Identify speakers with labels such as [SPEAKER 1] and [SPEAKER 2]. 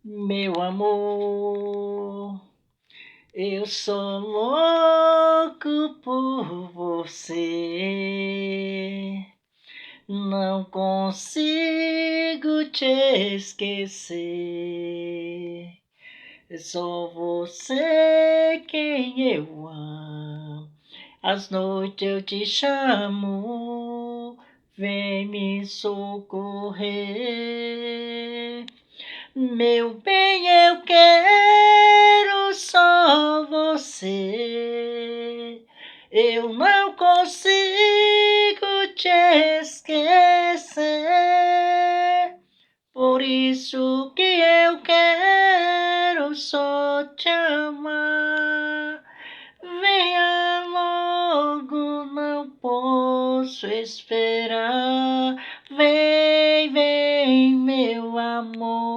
[SPEAKER 1] Meu amor, eu sou louco por você. Não consigo te esquecer. É só você quem eu amo. Às noites eu te chamo, vem me socorrer. Meu bem, eu quero só você. Eu não consigo te esquecer. Por isso que eu quero só te amar. Venha logo, não posso esperar. Vem, vem, meu amor.